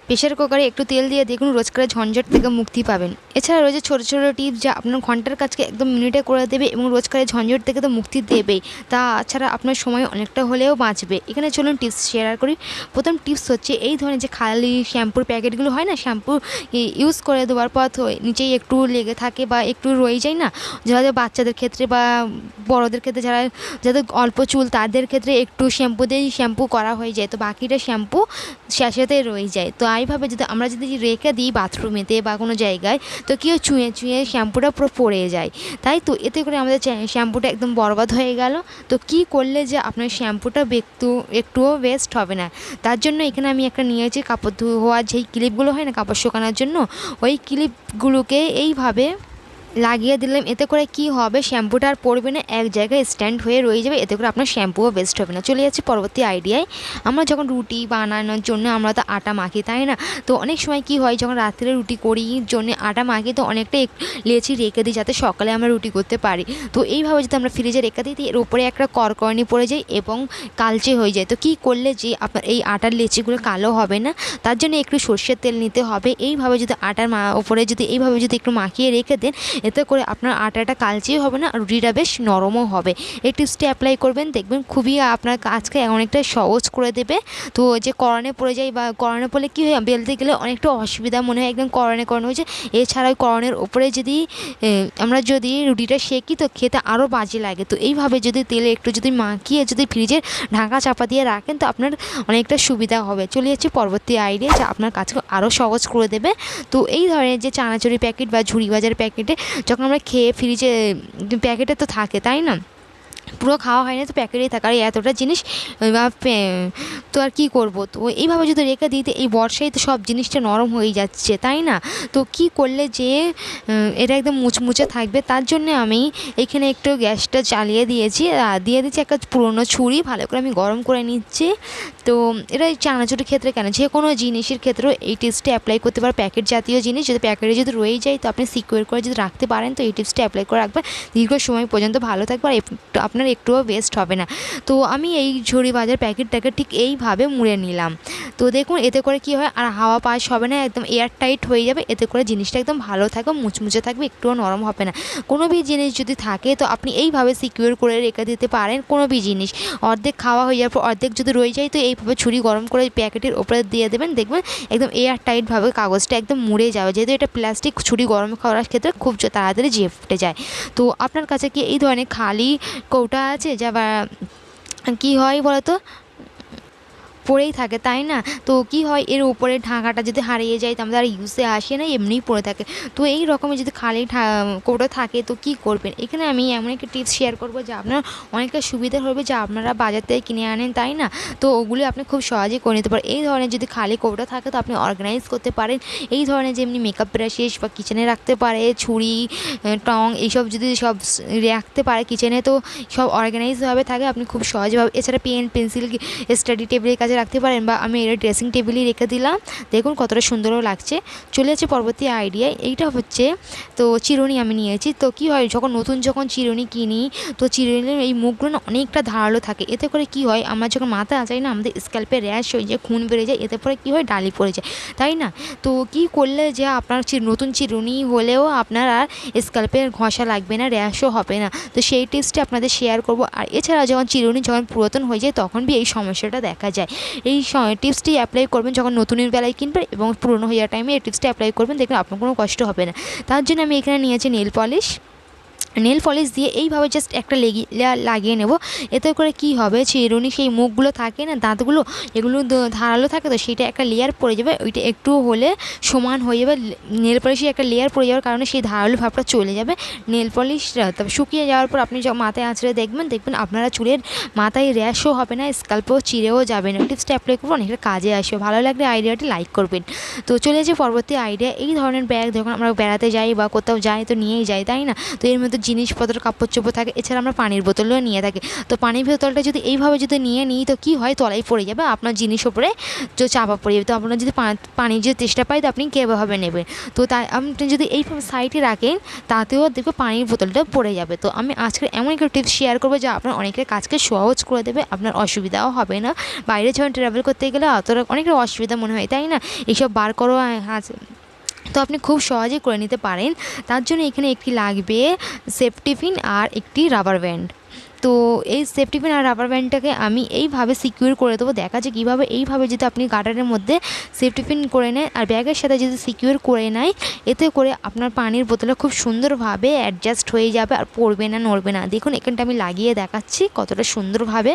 Pressure কুকারে একটু তেল দিয়ে দেখুন রোজকারের ঝঞ্ঝট থেকে মুক্তি পাবেন। এছাড়া রয়েছে ছোটো ছোটো টিপস যা আপনার ঘন্টার কাজকে একদম মিনিটে করে দেবে এবং রোজকারের ঝঞ্ঝট থেকে তো মুক্তি দেবেই, তাছাড়া আপনার সময় অনেকটা হলেও বাঁচবে। এখানে চলুন টিপস শেয়ার করি। প্রথম টিপস হচ্ছে এই ধরনের যে খালি শ্যাম্পুর প্যাকেটগুলো হয় না, শ্যাম্পু ইউজ করে দেওয়ার পর নিচেই একটু লেগে থাকে বা একটু রয়ে যায় না, যারা বাচ্চাদের ক্ষেত্রে বা বড়োদের ক্ষেত্রে যাদের অল্প চুল তাদের ক্ষেত্রে একটু শ্যাম্পু দিয়েই শ্যাম্পু করা হয়ে যায়, তো বাকিটা শ্যাম্পু শেষেতে রয়ে যায়। তো এইভাবে আমরা যদি রেখে দিই বাথরুমেতে বা কোনো জায়গায়, তো কেউ চুঁয়ে চুঁয়ে শ্যাম্পুটা পুরো পড়ে যায়, তাই তো এতে করে আমাদের শ্যাম্পুটা একদম বরবাদ হয়ে গেল। তো কি করলে যে আপনার শ্যাম্পুটা একটুও ওয়েস্ট হবে না, তার জন্য এখানে আমি একটা নিয়েছি কাপড় ধোয়ার যেই ক্লিপগুলো হয় না কাপড় শুকানোর জন্য, ওই ক্লিপগুলোকে এইভাবে লাগিয়ে দিলাম। এতে করে কি হবে, শ্যাম্পুটা আর পড়বে না, এক জায়গায় স্ট্যান্ড হয়ে রয়ে যাবে, এতে করে আপনার শ্যাম্পুও ওয়েস্ট হবে না। চলে যাচ্ছি পরবর্তী আইডিয়ায়। আমরা যখন রুটি বানানোর জন্য আমরা তো আটা মাখি, তাই না? তো অনেক সময় কি হয়, যখন রাত্রে রুটি করি জন্য আটা মাখি, তো অনেকটা লেচি রেখে দিই যাতে সকালে আমরা রুটি করতে পারি। তো এইভাবে যদি আমরা ফ্রিজে রেখে দিই, এর উপরে একটা করকরনি পড়ে যায় এবং কালচে হয়ে যায়। তো কি করলে যে আপনার এই আটার লেচিগুলো কালো হবে না, তার জন্য একটু সর্ষের তেল নিতে হবে। এইভাবে যদি আটার উপরে যদি এইভাবে যদি একটু মাখিয়ে রেখে দেন, এতে করে আপনার আটাটা কালচেও হবে না আর রুটিটা বেশ নরমও হবে। এই টিপসটি অ্যাপ্লাই করবেন, দেখবেন খুবই আপনার কাজকে অনেকটা সহজ করে দেবে। তো যে কড়ানে পড়ে যায় বা কড়ানে পড়লে কী হয়, বেলতে গেলে অনেকটা অসুবিধা মনে হয়, একদম কড়ানে হয়েছে। এছাড়াও কড়ানের ওপরে আমরা যদি রুটিটা সেঁকি, তো খেতে আরও বাজে লাগে। তো এইভাবে যদি তেলে একটু যদি মাখিয়ে যদি ফ্রিজের ঢাকা চাপা দিয়ে রাখেন, তো আপনার অনেকটা সুবিধা হবে। চলে যাচ্ছি পরবর্তী আইডিয়া যা আপনার কাজকে আরও সহজ করে দেবে। তো এই ধরনের যে চানাচুরি প্যাকেট বা ঝুড়ি বাজার প্যাকেটে যখন আমরা খেয়ে ফ্রিজে প্যাকেটে তো থাকে, তাই না? পুরো খাওয়া হয় না, তো প্যাকেটেই থাকে। আর এতটা জিনিস তো আর কী করবো, তো এইভাবে যদি রেখে দিতে এই বর্ষায় তো সব জিনিসটা নরম হয়ে যাচ্ছে, তাই না? তো কি করলে যে এটা একদম মুচমুচে থাকবে, তার জন্য আমি এখানে একটু গ্যাসটা চালিয়ে দিয়েছি, দিয়ে দিচ্ছি একটা পুরোনো ছুরি, ভালো করে আমি গরম করে নিচ্ছি। তো এটা চানাচুরির ক্ষেত্রে কেন, যে কোনো জিনিসের ক্ষেত্রেও এই টিপসটা অ্যাপ্লাই করতে পারে। প্যাকেট জাতীয় জিনিস যদি প্যাকেটে যদি রয়ে যায়, তো আপনি সিকিউর করে যদি রাখতে পারেন, তো এই টিপসটা অ্যাপ্লাই করে রাখবেন, দীর্ঘ সময় পর্যন্ত ভালো থাকবে আর আপনার একটুও ওয়েস্ট হবে না। তো আমি এই ঝুড়ি বাজার প্যাকেটটাকে ঠিক এইভাবে মুড়ে নিলাম। তো দেখুন এতে করে কি হয়, আর হাওয়া পাস হবে না, একদম এয়ার টাইট হয়ে যাবে। এতে করে জিনিসটা একদম ভালো থাকবে, মুচমুচে থাকবে, একটুও নরম হবে না। কোনো বি জিনিস যদি থাকে, তো আপনি এইভাবে সিকিউর করে রেখে দিতে পারেন। কোনো বি জিনিস অর্ধেক খাওয়া হয়ে যাওয়ার পর অর্ধেক যদি রয়ে যায়, তো এইভাবে ছুরি গরম করে প্যাকেটের ওপরে দিয়ে দেবেন, দেখবেন একদম এয়ার টাইটভাবে কাগজটা একদম মুড়ে যাবে। যেহেতু এটা প্লাস্টিক, ছুরি গরম করার ক্ষেত্রে খুব তাড়াতাড়ি ফুটে যায়। তো আপনার কাছে কি এই ধরনের খালি কৌটা আছে যা বা কী হয় বলো তো, পড়েই থাকে, তাই না? তো কি হয়, এর উপরে ঢাকাটা যদি হারিয়ে যায়, তো আমাদের আর ইউজে আসে না, এমনিই পড়ে থাকে। তো এই রকমের যদি খালি কৌটো থাকে, তো কী করবেন, এখানে আমি এমন একটা টিপস শেয়ার করবো যা আপনার অনেকটা সুবিধা হবে, যা আপনারা বাজার থেকে কিনে আনেন, তাই না? তো ওগুলি আপনি খুব সহজেই করে নিতে পারেন। এই ধরনের যদি খালি কৌটো থাকে, তো আপনি অর্গানাইজ করতে পারেন। এই ধরনের যেমনি মেকআপ ব্রাশেস বা কিচেনে রাখতে পারে, ছুরি টং এইসব যদি সব রাখতে পারে কিচেনে, তো সব অর্গানাইজভাবে থাকে, আপনি খুব সহজভাবে। এছাড়া পেন পেন্সিল স্টাডি টেবিলের কাছে রাখতে পারেন, বা আমি এটা ড্রেসিং টেবিলেই রেখে দিলাম, দেখুন কতটা সুন্দরও লাগছে। চলে যাচ্ছে পরবর্তী আইডিয়া। এইটা হচ্ছে তো চিরুনি আমি নিয়েছি। তো কি হয়, যখন চিরুনি কিনি, তো চিরুনির এই মুখগুলো না অনেকটা ধারালো থাকে। এতে করে কি হয়, আমরা যখন মাথা আঁচাই না, আমাদের স্ক্যাল্পে র্যাশ হয়ে যায়, খুন বেড়ে যায়, এতে করে কি হয়, ডালি পড়ে যায়, তাই না? তো কি করলে যে আপনার নতুন চিরুনি হলেও আপনার আর স্ক্যাল্পে ঘষা লাগবে না, র্যাশও হবে না। তো সেই টিপসটি আপনাদের শেয়ার করব। আর এছাড়া চিরুনি যখন পুরাতন হয়ে যায়, তখন এই সমস্যাটা দেখা যায়। এই টিপসটি অ্যাপ্লাই করবেন যখন নতুনের বেলায় কিনবেন, এবং পুরনো হয়ে যাওয়ার টাইমে এই টিপসটি অ্যাপ্লাই করবেন, দেখবেন আপনার কোনো কষ্ট হবে না। তার জন্য আমি এখানে নিয়েছি নেল পলিশ দিয়ে এইভাবে জাস্ট একটা লাগিয়ে নেব। এতে করে কি হবে, চিরুনি সেই মুখগুলো থাকে না, দাঁতগুলো, এগুলো ধারালো থাকে, তো সেইটা একটা লেয়ার পড়ে যাবে, ওইটা একটু হলে সমান হয়ে যাবে। নেল পলিশের একটা লেয়ার পড়ে যাওয়ার কারণে সেই ধারালো ভাবটা চলে যাবে। নেল পলিশটা তবে শুকিয়ে যাওয়ার পর আপনি যখন মাথায় আঁচড়ে দেখবেন আপনারা চুলের মাথায় র্যাশও হবে না, স্ক্যাল্পও চিরেও যাবে না। টিপসটা অ্যাপ্লাই করবো, অনেকটা কাজে আসবে। ভালো লাগলে আইডিয়াটি লাইক করবেন। তো চলে যাচ্ছে পরবর্তী আইডিয়া। এই ধরনের ব্যাগ যখন আমরা বেড়াতে যাই বা কোথাও যাই, তো নিয়েই যাই, তাই না? তো এর মধ্যে জিনিসপত্র কাপড় চোপড় থাকে, এছাড়া আমরা পানির বোতলও নিয়ে থাকি। তো পানির বোতলটা যদি এইভাবে যদি নিয়ে নিই তো কী হয়, তলায় পড়ে যাবে, আপনার জিনিস ওপরে তো চাপা পড়ে যাবে। তো আপনার যদি পানির যে তেষ্টা পায় তো আপনি কীভাবে নেবেন? তো তাই আপনি যদি এইভাবে সাইডে রাখেন তাতেও দেখবে পানির বোতলটা পড়ে যাবে। তো আমি আজকে এমন একটা টিপস শেয়ার করবো যা আপনার অনেকের কাজকে সহজ করে দেবে, আপনার অসুবিধাও হবে না। বাইরে যখন ট্রাভেল করতে গেলে অতটা অনেকটা অসুবিধা মনে হয়, তাই না? এইসব বার করো তো আপনি খুব সহজেই করে নিতে পারেন। তার জন্য এখানে একটি লাগবে সেফটি পিন আর একটি রাবার ব্যান্ড। তো এই সেফটি পিন আর রাবার ব্যান্ডটাকে আমি এইভাবে সিকিউর করে দেবো। দেখা যায় কীভাবে, এইভাবে যদি আপনি গার্ডারের মধ্যে সেফটি পিন করে নেন আর ব্যাগের সাথে যদি সিকিউর করে নেয়, এতে করে আপনার পানির বোতলে খুব সুন্দরভাবে অ্যাডজাস্ট হয়ে যাবে আর পড়বে না, নড়বে না। দেখুন এখানটা আমি লাগিয়ে দেখাচ্ছি কতটা সুন্দরভাবে।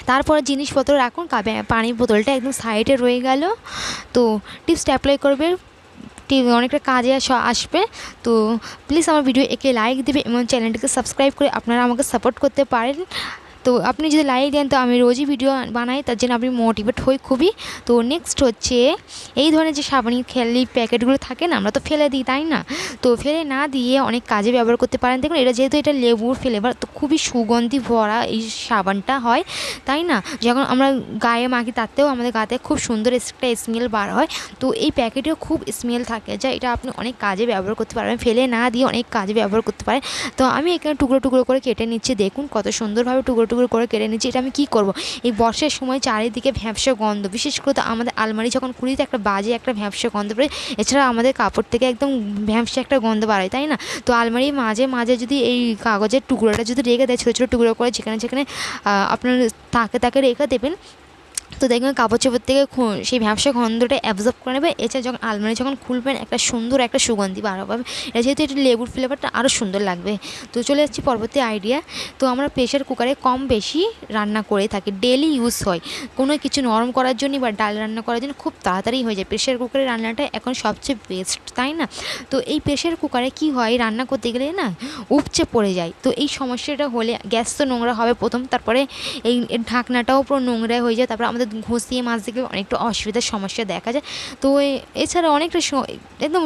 তারপরে জিনিসপত্র রাখুন, পানির বোতলটা একদম সাইডে রয়ে গেল। তো টিপসটা অ্যাপ্লাই করবে, অনেকটা কাজে আসবে। তো প্লিজ আমার ভিডিও একে লাইক দেবে এবং চ্যানেলটিকে সাবস্ক্রাইব করে আপনারা আমাকে সাপোর্ট করতে পারেন। তো আপনি যদি লাইক দেন তো আমি রোজই ভিডিও বানাই, তার জন্য আপনি মোটিভেট হই খুবই। তো নেক্সট হচ্ছে এই ধরনের যে সাবান খেললি প্যাকেটগুলো থাকে না, আমরা তো ফেলে দিই, তাই না? তো ফেলে না দিয়ে অনেক কাজে ব্যবহার করতে পারেন। দেখুন এটা যেহেতু এটা লেবুর ফ্লেভার, তো খুবই সুগন্ধি ভরা এই সাবানটা হয়, তাই না? যখন আমরা গায়ে মাখি তাতেও আমাদের গাতে খুব সুন্দর একটা স্মেল বার হয়। তো এই প্যাকেটেও খুব স্মেল থাকে, যা এটা আপনি অনেক কাজে ব্যবহার করতে পারবেন, ফেলে না দিয়ে অনেক কাজে ব্যবহার করতে পারেন। তো আমি এখানে টুকরো টুকরো করে কেটে নিচ্ছি, দেখুন কত সুন্দরভাবে টুকরো টুকরো করে কেটে নিচ্ছি। এটা আমি কী করবো, এই বর্ষার সময় চারিদিকে ভ্যাপসা গন্ধ, বিশেষ করে তো আমাদের আলমারি যখন খুলি তো একটা বাজে একটা ভ্যাপসা গন্ধ পড়ে, এছাড়া আমাদের কাপড় থেকে একদম ভ্যাপসা একটা গন্ধ বার হয়, তাই না? তো আলমারির মাঝে মাঝে যদি এই কাগজের টুকরোটা যদি রেখে দেয় ছোটো ছোটো টুকরো করে, যেখানে যেখানে আপনার তাকে রেখে দেবেন, তো দেখবেন কাপড় চোপড় থেকে সেই ভ্যাপসা গন্ধটা অ্যাবজর্ব করে নেবে। এছাড়া যখন আলমারি যখন খুলবেন একটা সুন্দর একটা সুগন্ধি বার হবে। এটা যেহেতু এটা লেবুর ফ্লেভারটা আরও সুন্দর লাগবে। তো চলে যাচ্ছি পরবর্তী আইডিয়া। তো আমরা প্রেশার কুকারে কম বেশি রান্না করে থাকি, ডেলি ইউজ হয় কোনো কিছু নরম করার জন্য বা ডাল রান্না করার জন্য, খুব তাড়াতাড়ি হয়ে যায় প্রেশার কুকারে রান্নাটা এখন সবচেয়ে বেস্ট, তাই না? তো এই প্রেশার কুকারে কি হয়, রান্না করতে গেলে না উপচে পড়ে যায়। তো এই সমস্যাটা হলে গ্যাস তো নোংরা হবে প্রথম, তারপরে এই ঢাকনাটাও পুরো নোংরা হয়ে যায়, তারপরে আমাদের ঘষিয়ে মাজতে গেলে অনেকটা অসুবিধার সমস্যা দেখা যায়। তো এছাড়া অনেকটা একদম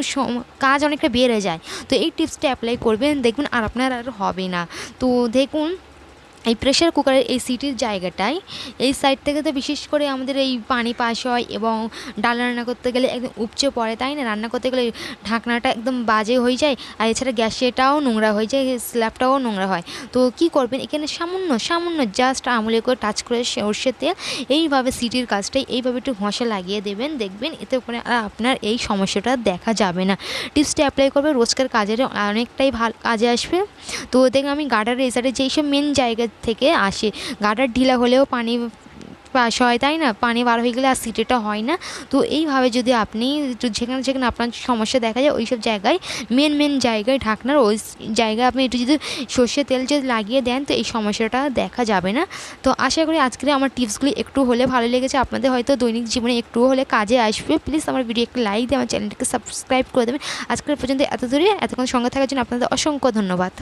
কাজ অনেকটা বেড়ে যায়। তো এই টিপসটা অ্যাপ্লাই করবেন, দেখবেন আর আপনার আর হবে না। তো দেখুন এই প্রেশার কুকারের এই সিটির জায়গাটায় এই সাইড থেকে তো বিশেষ করে আমাদের এই পানি পাস হয় এবং ডাল রান্না করতে গেলে একদম উপচে পড়ে, তাই না? রান্না করতে গেলে ঢাকনাটা একদম বাজে হয়ে যায়, আর এছাড়া গ্যাসেটাও নোংরা হয়ে যায়, স্ল্যাবটাও নোংরা হয়। তো কী করবেন, এখানে সামান্য জাস্ট আঙুলে করে টাচ করে সর্ষের তেল এইভাবে সিটির কাজটাই এইভাবে একটু ঘষা লাগিয়ে দেবেন, দেখবেন এতে করে আর আপনার এই সমস্যাটা দেখা যাবে না। টিপসটা অ্যাপ্লাই করবে, রোজকার কাজের অনেকটাই ভালো কাজে আসবে। তো দেখুন আমি গার্ডারের এই সাইডে যেই সব মেন জায়গা থেকে আসে, গার্ডার ঢিলা হলেও পানি পাস হয়, তাই না? পানি বার হয়ে গেলে আর সিটিটা হয় না। তো এইভাবে যদি আপনি যেখানে যেখানে আপনার সমস্যা দেখা যায় ওই সব জায়গায় মেন জায়গায় ঢাকনার ওই জায়গায় আপনি একটু যদি সর্ষের তেল যদি লাগিয়ে দেন তো এই সমস্যাটা দেখা যাবে না। তো আশা করি আজকের আমার টিপসগুলি একটু হলে ভালো লেগেছে, আপনাদের হয়তো দৈনিক জীবনে একটু হলে কাজে আসবে। প্লিজ আমার ভিডিও একটু লাইক দিয়ে আমার চ্যানেলটিকে সাবস্ক্রাইব করে দেবেন। আজকের পর্যন্ত এত দূরে এতক্ষণ সঙ্গে থাকার জন্য আপনাদের অসংখ্য ধন্যবাদ।